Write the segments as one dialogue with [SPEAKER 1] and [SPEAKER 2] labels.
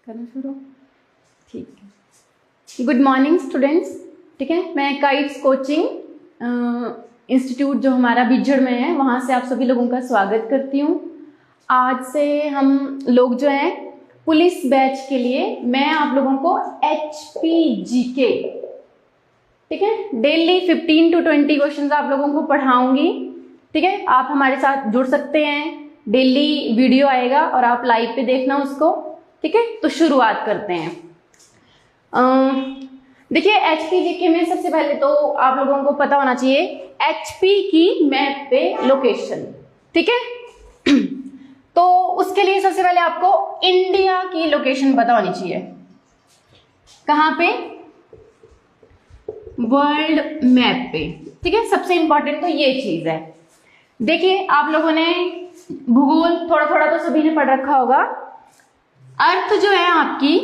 [SPEAKER 1] करना शुरू। ठीक है, गुड मॉर्निंग स्टूडेंट्स। ठीक है, मैं काइट्स कोचिंग इंस्टीट्यूट जो हमारा बिज्जड़ में है वहाँ से आप सभी लोगों का स्वागत करती हूँ। आज से हम लोग जो हैं पुलिस बैच के लिए मैं आप लोगों को HPGK, ठीक है, डेली 15 to 20 क्वेश्चन आप लोगों को पढ़ाऊंगी। ठीक है, आप हमारे साथ जुड़ सकते हैं, डेली वीडियो आएगा और आप लाइव पे देखना उसको। ठीक है, तो शुरुआत करते हैं। देखिए HPGK में सबसे पहले तो आप लोगों को पता होना चाहिए HP की मैप पे लोकेशन। ठीक है तो उसके लिए सबसे पहले आपको इंडिया की लोकेशन पता होनी चाहिए। कहाँ पे? वर्ल्ड मैप पे। ठीक है, सबसे इंपॉर्टेंट तो ये चीज है। देखिए आप लोगों ने भूगोल थोड़ा थोड़ा तो सभी ने पढ़ रखा होगा। अर्थ जो है आपकी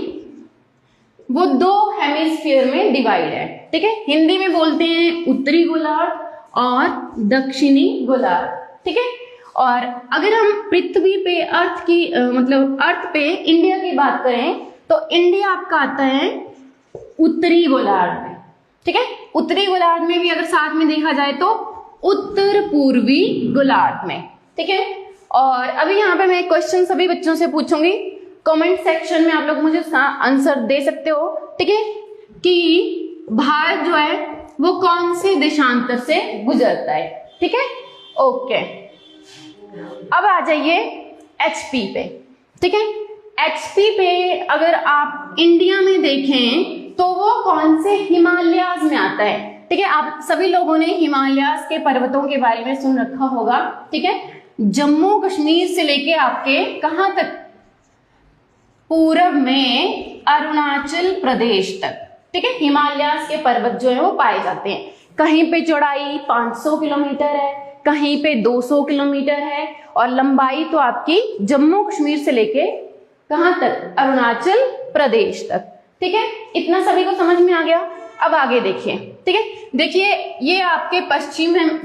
[SPEAKER 1] वो 2 हेमिस्फीयर में डिवाइड है। ठीक है, हिंदी में बोलते हैं उत्तरी गोलार्ध और दक्षिणी गोलार्ध। ठीक है, और अगर हम पृथ्वी पे अर्थ की मतलब अर्थ पे इंडिया की बात करें तो इंडिया आपका आता है उत्तरी गोलार्ध में। ठीक है, उत्तरी गोलार्ध में भी अगर साथ में देखा जाए तो उत्तर पूर्वी गोलार्ध में। ठीक है, और अभी यहाँ पे मैं क्वेश्चन सभी बच्चों से पूछूंगी, कमेंट सेक्शन में आप लोग मुझे उसका आंसर दे सकते हो। ठीक है, कि भारत जो है वो कौन से देशांतर से गुजरता है। ठीक है, ओके, अब आ जाइए HP पे। ठीक है, HP पे अगर आप इंडिया में देखें तो वो कौन से हिमालयाज में आता है। ठीक है, आप सभी लोगों ने हिमालयाज के पर्वतों के बारे में सुन रखा होगा। ठीक है, जम्मू कश्मीर से लेके आपके कहां तक? पूरब में अरुणाचल प्रदेश तक। ठीक है, हिमालयाज के पर्वत जो है वो पाए जाते हैं। कहीं पे चौड़ाई 500 किलोमीटर है, कहीं पे 200 किलोमीटर है, और लंबाई तो आपकी जम्मू कश्मीर से लेके कहां तक? अरुणाचल प्रदेश तक। ठीक है, इतना सभी को समझ में आ गया। अब आगे देखिए। ठीक है, देखिए ये आपके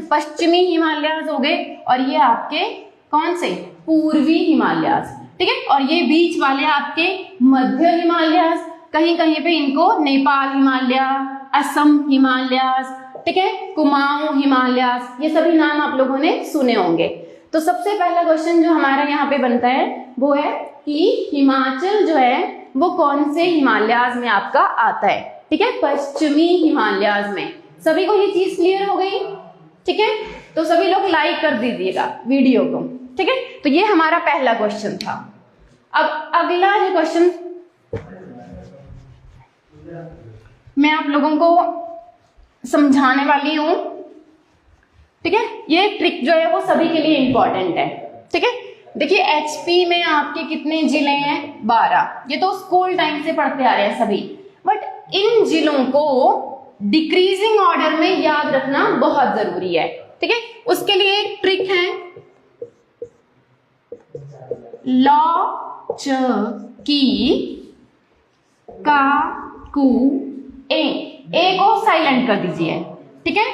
[SPEAKER 1] पश्चिमी हिमालयाज हो गए और ये आपके कौन से? पूर्वी हिमालयाज। ठीक है, और ये बीच वाले आपके मध्य हिमालयाज। कहीं कहीं पे इनको नेपाल हिमालय, असम हिमालयाज, ठीक है, कुमाऊं हिमालयाज, ये सभी नाम आप लोगों ने सुने होंगे। तो सबसे पहला क्वेश्चन जो हमारा यहाँ पे बनता है वो है कि हिमाचल जो है वो कौन से हिमालयाज में आपका आता है। ठीक है, पश्चिमी हिमालयाज में। सभी को ये चीज क्लियर हो गई? ठीक है, तो सभी लोग लाइक कर दीजिएगा वीडियो को। ठीक है, तो ये हमारा पहला क्वेश्चन था। अब अगला जो क्वेश्चन मैं आप लोगों को समझाने वाली हूं। ठीक है, ये ट्रिक जो है वो सभी के लिए इंपॉर्टेंट है। ठीक है, देखिए HP में आपके कितने जिले हैं? 12। ये तो स्कूल टाइम से पढ़ते आ रहे हैं सभी, बट इन जिलों को डिक्रीजिंग ऑर्डर में याद रखना बहुत जरूरी है। ठीक है, उसके लिए एक ट्रिक है, लॉ च की का कु ए को साइलेंट कर दीजिए। ठीक है,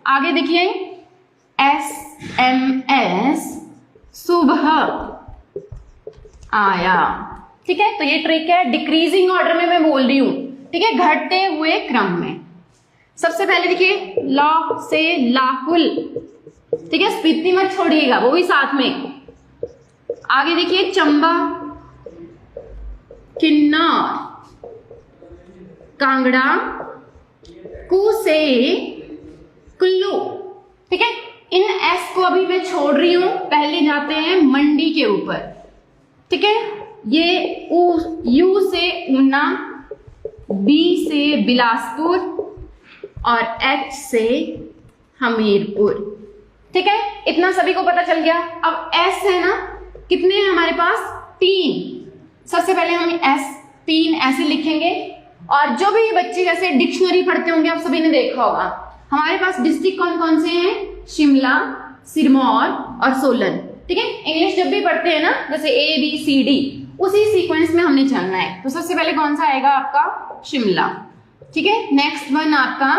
[SPEAKER 1] आगे देखिए SMS सुबह आया। ठीक है, तो ये ट्रिक है, डिक्रीजिंग ऑर्डर में मैं बोल रही हूं। ठीक है, घटते हुए क्रम में। सबसे पहले देखिए लॉ से लाहुल। ठीक है, स्पीति मत छोड़िएगा, वो भी साथ में। आगे देखिए चंबा, किन्नौर, कांगड़ा, कु से कुल्लू। ठीक है, इन S को अभी मैं छोड़ रही हूं, पहले जाते हैं मंडी के ऊपर। ठीक है, ये U से ऊना, B से बिलासपुर और H से हमीरपुर। ठीक है, इतना सभी को पता चल गया। अब S है ना, कितने हैं हमारे पास? 3। सबसे पहले हम S3 ऐसे लिखेंगे, और जो भी बच्चे जैसे डिक्शनरी पढ़ते होंगे आप सभी ने देखा होगा, हमारे पास डिस्ट्रिक्ट कौन कौन से हैं? शिमला, सिरमौर और सोलन। ठीक है, इंग्लिश जब भी पढ़ते हैं ना, जैसे ABCD, उसी सीक्वेंस में हमने चलना है। तो सबसे पहले कौन सा आएगा आपका? शिमला। ठीक है, नेक्स्ट वन आपका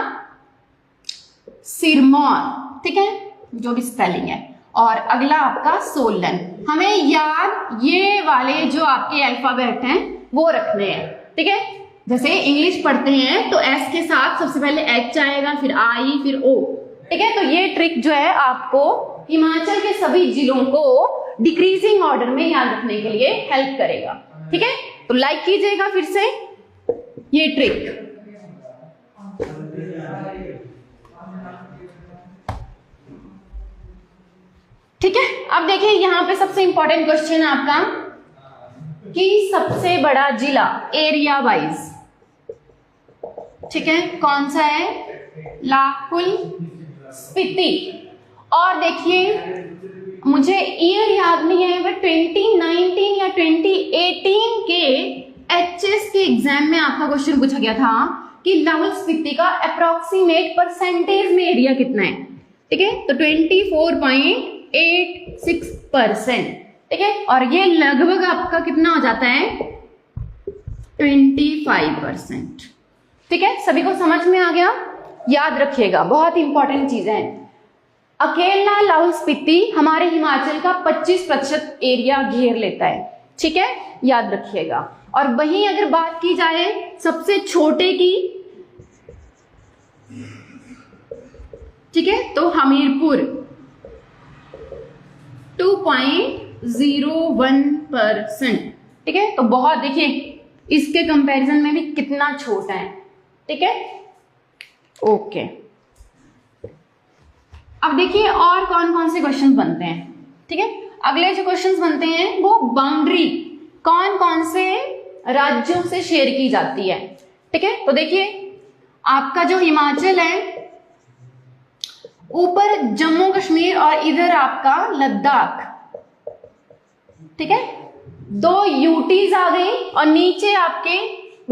[SPEAKER 1] सिरमौर। ठीक है, जो भी स्पेलिंग है, और अगला आपका सोलन। हमें याद ये वाले जो आपके अल्फाबेट हैं वो रखने हैं, ठीक है। जैसे इंग्लिश पढ़ते हैं तो एस के साथ सबसे पहले एच आएगा, फिर आई, फिर ओ, ठीक है। तो ये ट्रिक जो है आपको हिमाचल के सभी जिलों को डिक्रीजिंग ऑर्डर में याद रखने के लिए हेल्प करेगा, ठीक है। तो लाइक कीजिएगा फिर से ये ट्रिक। ठीक है, अब देखिए यहाँ पे सबसे इंपॉर्टेंट क्वेश्चन है आपका कि सबसे बड़ा जिला एरिया वाइज, ठीक है, कौन सा है? लाहुल स्पीति। और देखिए मुझे ईयर याद नहीं है, बट 2019 या 2018 के एचएस के एग्जाम में आपका क्वेश्चन पूछा गया था कि लाहुल स्पीति का अप्रोक्सीमेट परसेंटेज में एरिया कितना है, ठीक है। तो 24.86%, ठीक है। और ये लगभग आपका कितना हो जाता है? 25%, ठीक है। सभी को समझ में आ गया? याद रखिएगा, बहुत इंपॉर्टेंट चीज है। अकेला लाहुल स्पीति हमारे हिमाचल का 25% एरिया घेर लेता है, ठीक है, याद रखिएगा। और वहीं अगर बात की जाए सबसे छोटे की, ठीक है, तो हमीरपुर 2.01%, ठीक है। तो बहुत, देखिए इसके कंपैरिजन में भी कितना छोटा है, ठीक है। ओके, अब देखिए और कौन कौन से क्वेश्चन बनते हैं, ठीक है। अगले जो क्वेश्चंस बनते हैं वो बाउंड्री कौन कौन से राज्यों से शेयर की जाती है, ठीक है। तो देखिए आपका जो हिमाचल है, ऊपर जम्मू कश्मीर और इधर आपका लद्दाख, ठीक है, 2 यूटीज आ गई, और नीचे आपके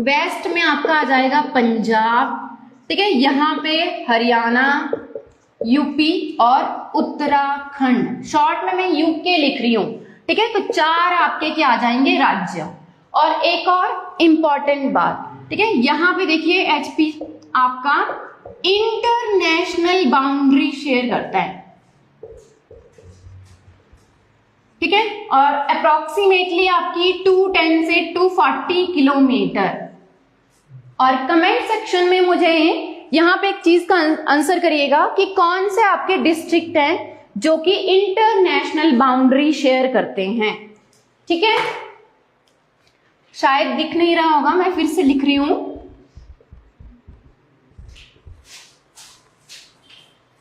[SPEAKER 1] वेस्ट में आपका आ जाएगा पंजाब, ठीक है। यहाँ पे हरियाणा, यूपी और उत्तराखंड, शॉर्ट में मैं यूके लिख रही हूं, ठीक है। तो 4 आपके क्या आ जाएंगे? राज्य। और एक और इंपॉर्टेंट बात, ठीक है, यहाँ पे देखिए एचपी आपका इंटरनेशनल बाउंड्री शेयर करता है, ठीक है। और अप्रोक्सीमेटली आपकी 210 से 240 किलोमीटर। और कमेंट सेक्शन में मुझे यहां पे एक चीज का आंसर करिएगा कि कौन से आपके डिस्ट्रिक्ट हैं जो कि इंटरनेशनल बाउंड्री शेयर करते हैं, ठीक है। शायद दिख नहीं रहा होगा, मैं फिर से लिख रही हूं।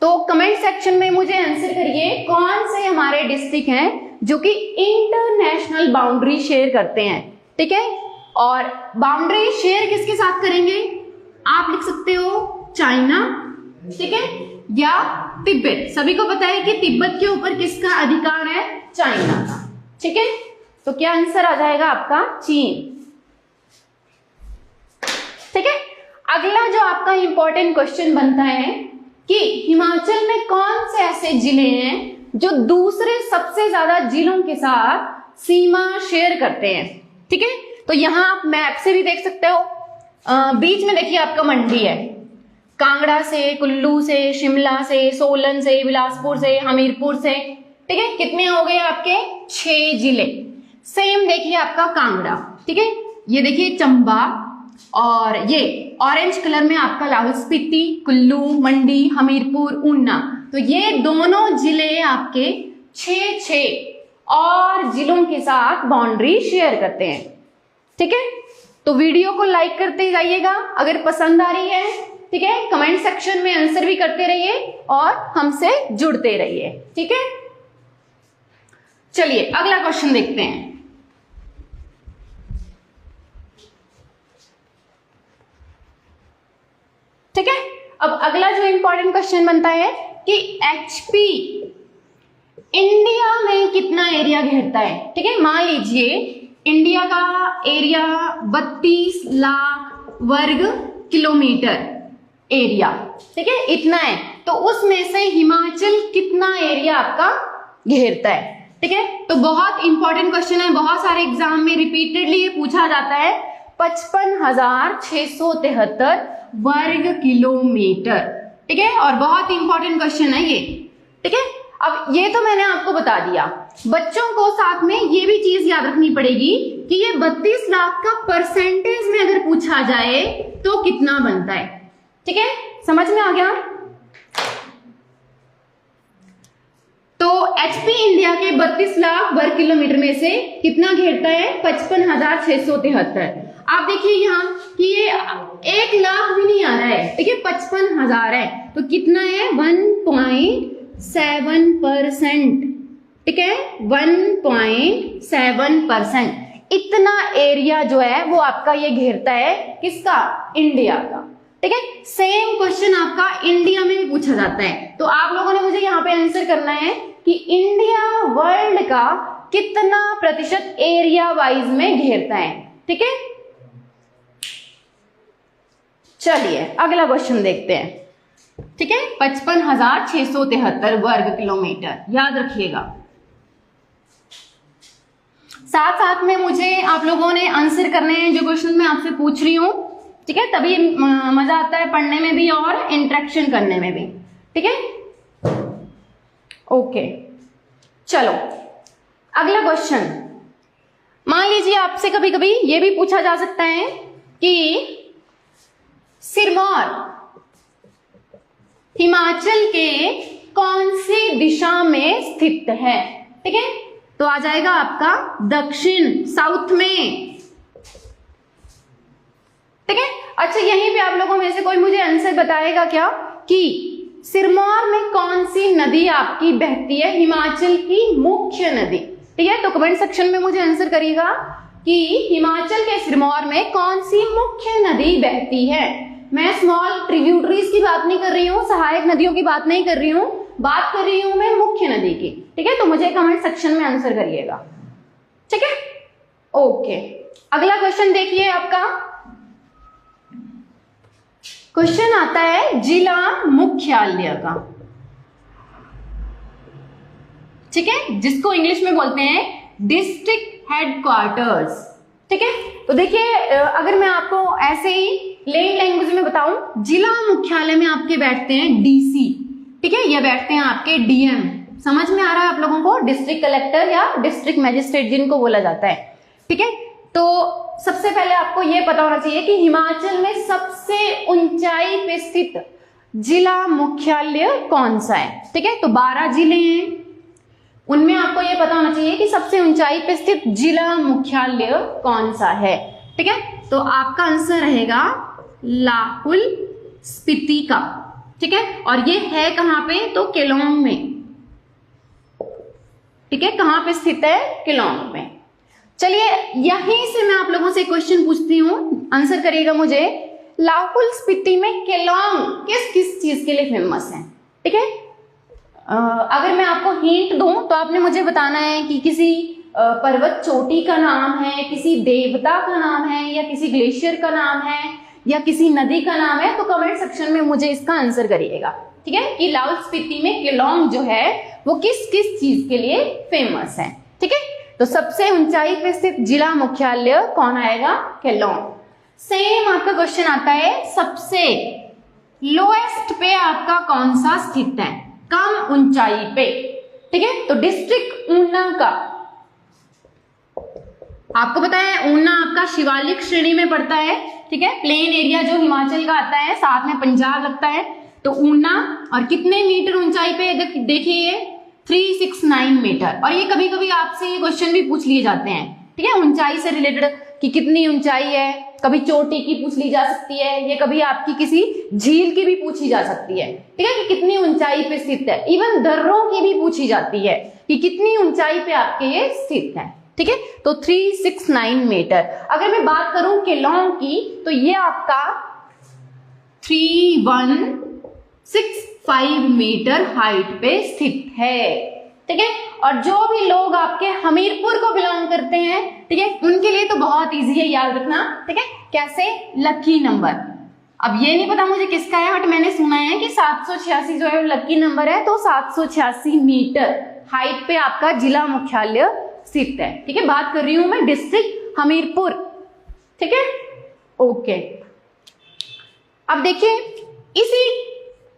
[SPEAKER 1] तो कमेंट सेक्शन में मुझे आंसर करिए कौन से हमारे डिस्ट्रिक्ट हैं जो कि इंटरनेशनल बाउंड्री शेयर करते हैं, ठीक है। और बाउंड्री शेयर किसके साथ करेंगे? आप लिख सकते हो चाइना, ठीक है, या तिब्बत। सभी को पता है कि तिब्बत के ऊपर किसका अधिकार है? चाइना का, ठीक है। तो क्या आंसर आ जाएगा आपका? चीन, ठीक है। अगला जो आपका इंपॉर्टेंट क्वेश्चन बनता है कि हिमाचल में कौन से ऐसे जिले हैं जो दूसरे सबसे ज्यादा जिलों के साथ सीमा शेयर करते हैं, ठीक है। तो यहां आप मैप से भी देख सकते हो, बीच में देखिए आपका मंडी है, कांगड़ा से, कुल्लू से, शिमला से, सोलन से, बिलासपुर से, हमीरपुर से, ठीक है। कितने हो गए आपके? 6 जिले। सेम देखिए आपका कांगड़ा, ठीक है, ये देखिए चंबा, और ये ऑरेंज कलर में आपका लाहौल स्पीति, कुल्लू, मंडी, हमीरपुर, ऊना। तो ये दोनों जिले आपके 6 और जिलों के साथ बाउंड्री शेयर करते हैं, ठीक है। तो वीडियो को लाइक करते जाइएगा अगर पसंद आ रही है, ठीक है। कमेंट सेक्शन में आंसर भी करते रहिए और हमसे जुड़ते रहिए, ठीक है। चलिए अगला क्वेश्चन देखते हैं। ठीक है, अब अगला जो इंपॉर्टेंट क्वेश्चन बनता है कि एचपी इंडिया में कितना एरिया घेरता है, ठीक है। मान लीजिए इंडिया का एरिया 32 लाख वर्ग किलोमीटर एरिया, ठीक है, इतना है। तो उसमें से हिमाचल कितना एरिया आपका घेरता है, ठीक है। तो बहुत इंपॉर्टेंट क्वेश्चन है, बहुत सारे एग्जाम में रिपीटेडली ये पूछा जाता है। 55,673 वर्ग किलोमीटर, ठीक है, और बहुत इंपॉर्टेंट क्वेश्चन है ये, ठीक है। अब ये तो मैंने आपको बता दिया, बच्चों को साथ में ये भी चीज याद रखनी पड़ेगी कि ये 32 लाख का परसेंटेज में अगर पूछा जाए तो कितना बनता है। ठीक है, समझ में आ गया। तो एचपी इंडिया के 32 लाख वर्ग किलोमीटर में से कितना घेरता है? 55,673। आप देखिए यहाँ कि ये 1 लाख भी नहीं आ रहा है, ठीक है, 55,000 है, तो कितना है? 1.7%। ठीक है, 1.7%। इतना एरिया जो है वो आपका ये घेरता है, किसका? इंडिया का। ठीक है, सेम क्वेश्चन आपका इंडिया में भी पूछा जाता है, तो आप लोगों ने मुझे यहाँ पे आंसर करना है कि इंडिया वर्ल्ड का कितना प्रतिशत एरिया वाइज में घेरता है। ठीक है, चलिए अगला क्वेश्चन देखते हैं। ठीक है, 55,673 वर्ग किलोमीटर, याद रखिएगा। साथ साथ में मुझे आप लोगों ने आंसर करने हैं जो क्वेश्चन मैं आपसे पूछ रही हूं। ठीक है, तभी मजा आता है पढ़ने में भी और इंटरेक्शन करने में भी। ठीक है, ओके, चलो अगला क्वेश्चन। मान लीजिए आपसे कभी कभी ये भी पूछा जा सकता है कि सिरमौर हिमाचल के कौन सी दिशा में स्थित है? ठीक है, तो आ जाएगा आपका दक्षिण, साउथ में। ठीक है, अच्छा यहीं पे आप लोगों में से कोई मुझे आंसर बताएगा क्या कि सिरमौर में कौन सी नदी आपकी बहती है, हिमाचल की मुख्य नदी? ठीक है, तो कमेंट सेक्शन में मुझे आंसर करिएगा कि हिमाचल के सिरमौर में कौन सी मुख्य नदी बहती है। मैं स्मॉल ट्रिब्यूटरीज की बात नहीं कर रही हूँ, सहायक नदियों की बात नहीं कर रही हूँ, बात कर रही हूँ मैं मुख्य नदी की। ठीक है, तो मुझे कमेंट सेक्शन में आंसर करिएगा। ठीक है, ओके, अगला क्वेश्चन देखिए आपका। क्वेश्चन आता है जिला मुख्यालय का। ठीक है, जिसको इंग्लिश में बोलते हैं डिस्ट्रिक्ट हेडक्वार्टर्स। ठीक है, तो देखिए अगर मैं आपको ऐसे ही प्लेन लैंग्वेज में बताऊं, जिला मुख्यालय में आपके बैठते हैं डीसी। ठीक है, ये बैठते हैं आपके डीएम। समझ में आ रहा है आप लोगों को? डिस्ट्रिक्ट कलेक्टर या डिस्ट्रिक्ट मैजिस्ट्रेट जिनको बोला जाता है। ठीक है, तो सबसे पहले आपको यह पता होना चाहिए कि हिमाचल में सबसे ऊंचाई पे स्थित जिला मुख्यालय कौन सा है। ठीक है, तो 12 जिले हैं, उनमें आपको यह पता होना चाहिए कि सबसे ऊंचाई पे स्थित जिला मुख्यालय कौन सा है। ठीक है, तो आपका आंसर रहेगा लाहुल स्पीति का। ठीक है, और ये है कहां पे? तो केलोंग में। ठीक है, कहां पे स्थित है? केलोंग में। चलिए यहीं से मैं आप लोगों से क्वेश्चन पूछती हूं, आंसर करिएगा मुझे। लाहुल स्पीति में केलोंग किस किस चीज के लिए फेमस है? ठीक है, अगर मैं आपको हिंट दूं तो आपने मुझे बताना है कि किसी पर्वत चोटी का नाम है, किसी देवता का नाम है, या किसी ग्लेशियर का नाम है, या किसी नदी का नाम है। तो कमेंट सेक्शन में मुझे इसका आंसर करिएगा। ठीक है, कि लाहुल स्पीति में केलोंग जो है वो किस किस चीज के लिए फेमस है। ठीक है, तो सबसे ऊंचाई पे स्थित जिला मुख्यालय कौन आएगा? केलोंग। सेम आपका क्वेश्चन आता है सबसे लोएस्ट पे आपका कौन सा स्थित है? कम ऊंचाई पे। ठीक है, तो डिस्ट्रिक्ट ऊना का आपको पता है, ऊना आपका शिवालिक श्रेणी में पड़ता है। ठीक है, प्लेन एरिया जो हिमाचल का आता है, साथ में पंजाब लगता है, तो ऊना। और कितने मीटर ऊंचाई पे? देखिए 369 मीटर। और ये कभी कभी आपसे ये क्वेश्चन भी पूछ लिए जाते हैं। ठीक है, ऊंचाई से रिलेटेड कि कितनी ऊंचाई है, कभी चोटी की पूछ ली जा सकती है, ये कभी आपकी किसी झील की भी पूछी जा सकती है। ठीक है, कि कितनी ऊंचाई पे स्थित है। इवन दर्रों की भी पूछी जाती है कि कितनी ऊंचाई पे आपके ये स्थित है। ठीक है, तो 369 मीटर। अगर मैं बात करूं केलोंग की, तो ये आपका 3165 मीटर हाइट पे स्थित है। ठीक है, और जो भी लोग आपके हमीरपुर को बिलोंग करते हैं, ठीक है, उनके लिए तो बहुत इजी है याद रखना। ठीक है, कैसे? Lucky number. अब ये नहीं पता मुझे किसका है, बट मैंने सुना है कि 786 जो है लकी नंबर है, तो 786 मीटर हाइट पे आपका जिला मुख्यालय स्थित है। ठीक है, बात कर रही हूं मैं डिस्ट्रिक्ट हमीरपुर। ठीक है, ओके। अब देखिए इसी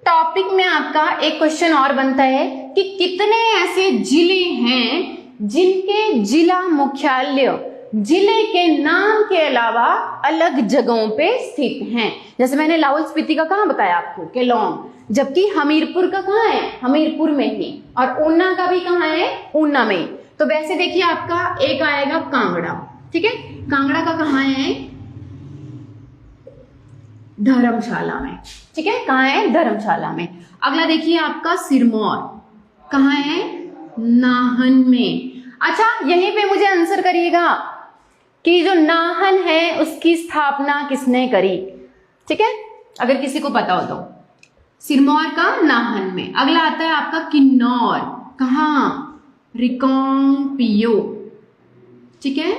[SPEAKER 1] टॉपिक में आपका एक क्वेश्चन और बनता है कि कितने ऐसे जिले हैं जिनके जिला मुख्यालय जिले के नाम के अलावा अलग जगहों पे स्थित हैं। जैसे मैंने लाहौल स्पीति का कहाँ बताया आपको, केलोंग, जबकि हमीरपुर का कहाँ है, हमीरपुर में ही, और ऊना का भी कहाँ है, ऊना में। तो वैसे देखिए आपका एक आएगा कांगड़ा, ठीक है, कांगड़ा का कहाँ है, धर्मशाला में, ठीक है, कहाँ है, धर्मशाला में। अगला देखिए आपका सिरमौर, कहाँ है, नाहन में। अच्छा, यहीं पे मुझे आंसर करिएगा कि जो नाहन है उसकी स्थापना किसने करी, ठीक है, अगर किसी को पता हो तो। सिरमौर का नाहन में। अगला आता है आपका किन्नौर, कहाँ, रिकांगपियो, ठीक है,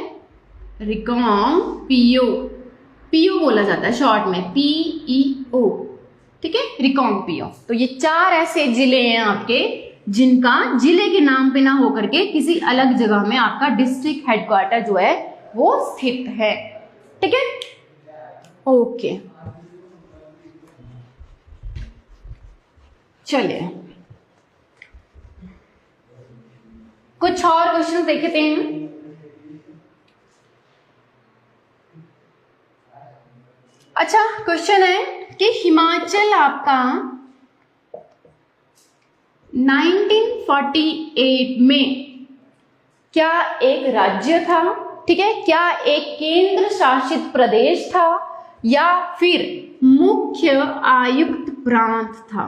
[SPEAKER 1] रिकांगपियो, पीओ बोला जाता है शॉर्ट में, PEO, ठीक है, रिकांगपियो। तो ये 4 ऐसे जिले हैं आपके जिनका जिले के नाम पे ना होकर के किसी अलग जगह में आपका डिस्ट्रिक्ट हेडक्वार्टर जो है वो स्थित है, ठीक है, ओके। चलिए कुछ और क्वेश्चन देखते हैं। अच्छा, क्वेश्चन है कि हिमाचल आपका 1948 में क्या एक राज्य था, ठीक है, क्या एक केंद्र शासित प्रदेश था या फिर मुख्य आयुक्त प्रांत था,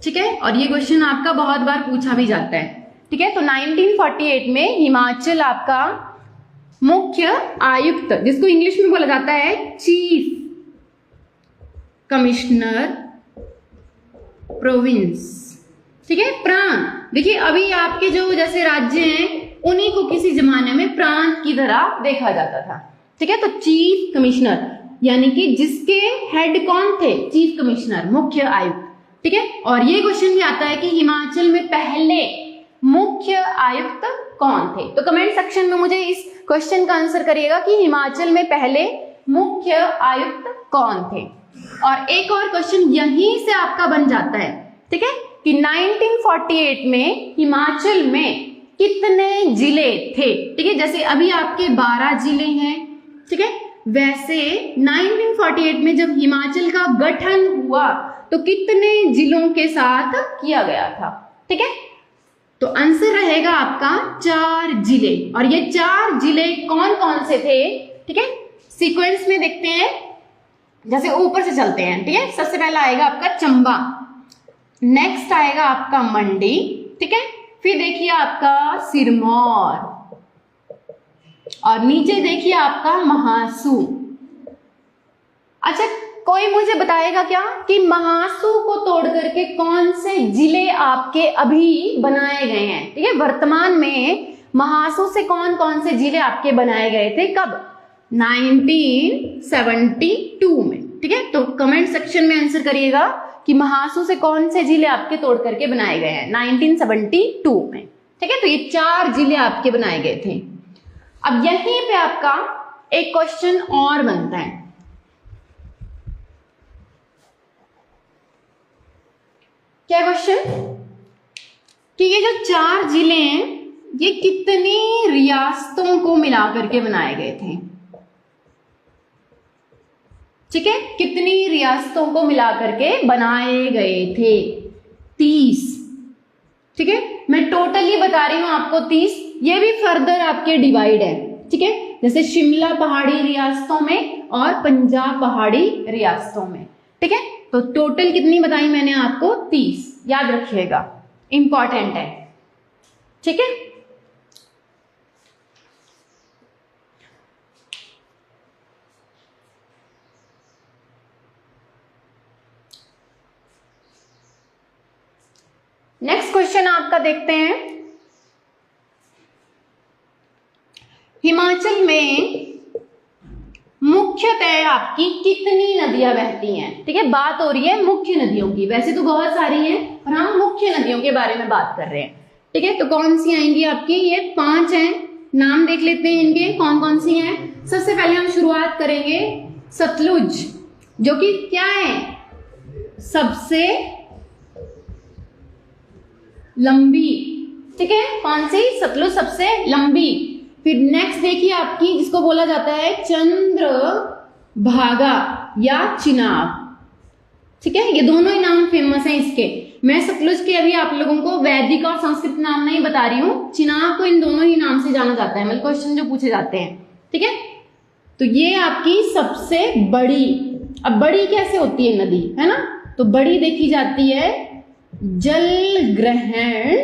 [SPEAKER 1] ठीक है, और ये क्वेश्चन आपका बहुत बार पूछा भी जाता है, ठीक है। तो 1948 में हिमाचल आपका मुख्य आयुक्त, जिसको इंग्लिश में बोला जाता है चीफ कमिश्नर प्रोविंस, ठीक है, प्रांत। देखिए अभी आपके जो जैसे राज्य हैं उन्हीं को किसी जमाने में प्रांत की तरह देखा जाता था, ठीक है। तो चीफ कमिश्नर यानी कि जिसके हेड कौन थे, चीफ कमिश्नर, मुख्य आयुक्त, ठीक है। और ये क्वेश्चन भी आता है कि हिमाचल में पहले मुख्य आयुक्त कौन थे। तो कमेंट सेक्शन में मुझे इस क्वेश्चन का आंसर करिएगा कि हिमाचल में पहले मुख्य आयुक्त कौन थे। और एक और क्वेश्चन यहीं से आपका बन जाता है, ठीक है, कि 1948 में हिमाचल में कितने जिले थे, ठीक है। जैसे अभी आपके 12 जिले हैं, ठीक है, वैसे 1948 में जब हिमाचल का गठन हुआ तो कितने जिलों के साथ किया गया था, ठीक है। तो आंसर रहेगा आपका 4 जिले। और ये 4 जिले कौन कौन से थे, ठीक है, सीक्वेंस में देखते हैं, जैसे ऊपर से चलते हैं, ठीक है। सबसे पहला आएगा आपका चंबा, नेक्स्ट आएगा आपका मंडी, ठीक है, फिर देखिए आपका सिरमौर, और नीचे देखिए आपका महासू। अच्छा, कोई मुझे बताएगा क्या कि महासू को तोड़ करके कौन से जिले आपके अभी बनाए गए हैं, ठीक है, वर्तमान में महासू से कौन कौन से जिले आपके बनाए गए थे, कब, 1972 में, ठीक है। तो कमेंट सेक्शन में आंसर करिएगा कि महासू से कौन से जिले आपके तोड़ करके बनाए गए हैं 1972 में, ठीक है। तो ये 4 जिले आपके बनाए गए थे। अब यहीं पे आपका एक क्वेश्चन और बनता है, क्या क्वेश्चन, कि ये जो 4 जिले हैं ये कितनी रियासतों को मिलाकर के बनाए गए थे, ठीक है, कितनी रियासतों को मिलाकर के बनाए गए थे, 30, ठीक है। मैं टोटली बता रही हूं आपको 30, ये भी फर्दर आपके डिवाइड है, ठीक है, जैसे शिमला पहाड़ी रियासतों में और पंजाब पहाड़ी रियासतों में, ठीक है। तो टोटल कितनी बताई मैंने आपको, 30, याद रखिएगा, इंपॉर्टेंट है, ठीक है। नेक्स्ट क्वेश्चन आपका देखते हैं, हिमाचल में मुख्यतः आपकी कितनी नदियां बहती हैं, ठीक है, बात हो रही है मुख्य नदियों की, वैसे तो बहुत सारी हैं और हम मुख्य नदियों के बारे में बात कर रहे हैं, ठीक है। तो कौन सी आएंगी आपकी, ये 5 हैं, नाम देख लेते हैं इनके कौन कौन सी हैं। सबसे पहले हम शुरुआत करेंगे सतलुज, जो कि क्या है, सबसे लंबी, ठीक है, कौन सी? सतलुज सबसे लंबी। फिर नेक्स्ट देखिए आपकी, जिसको बोला जाता है चंद्रभागा या चिनाब, ठीक है, ये दोनों ही नाम फेमस हैं इसके। मैं सतलुज के अभी आप लोगों को वैदिक और संस्कृत नाम नहीं बता रही हूँ, चिनाब को इन दोनों ही नाम से जाना जाता है, मतलब क्वेश्चन जो पूछे जाते हैं, ठीक है। तो ये आपकी सबसे बड़ी, अब बड़ी कैसे होती है नदी, है ना, तो बड़ी देखी जाती है जल ग्रहण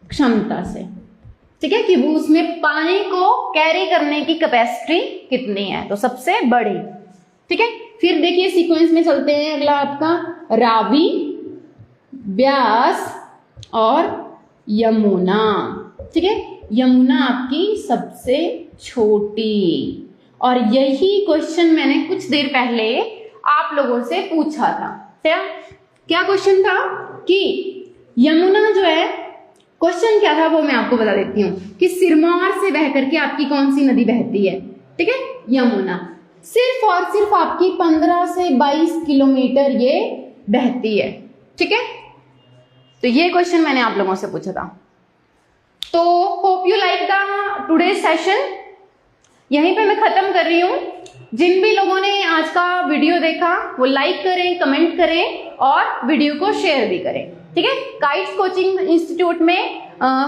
[SPEAKER 1] क्षमता से, ठीक है, कि वो उसमें पानी को कैरी करने की कैपेसिटी कितनी है, तो सबसे बड़ी, ठीक है। फिर देखिए सीक्वेंस में चलते हैं, अगला आपका रावी, ब्यास और यमुना, ठीक है। यमुना आपकी सबसे छोटी, और यही क्वेश्चन मैंने कुछ देर पहले आप लोगों से पूछा था। क्या क्वेश्चन था कि यमुना जो है, क्वेश्चन क्या था वो मैं आपको बता देती हूँ कि सिरमौर से बह करके आपकी कौन सी नदी बहती है, ठीक है, यमुना। सिर्फ और सिर्फ आपकी 15 से 22 किलोमीटर ये बहती है, ठीक है। तो ये क्वेश्चन मैंने आप लोगों से पूछा था। तो hope you like the today session, यहीं पे मैं खत्म कर रही हूँ। जिन भी लोगों ने आज का वीडियो देखा वो लाइक करें, कमेंट करें और वीडियो को शेयर भी करें, ठीक है। काइट्स कोचिंग इंस्टीट्यूट में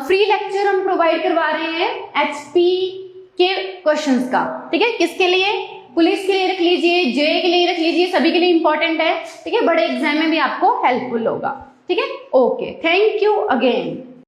[SPEAKER 1] फ्री लेक्चर हम प्रोवाइड करवा रहे हैं एचपी के क्वेश्चंस का, ठीक है। किसके लिए? पुलिस के लिए रख लीजिए, जेए के लिए रख लीजिए, सभी के लिए इंपॉर्टेंट है, ठीक है, बड़े एग्जाम में भी आपको हेल्पफुल होगा, ठीक है। Okay, thank you again.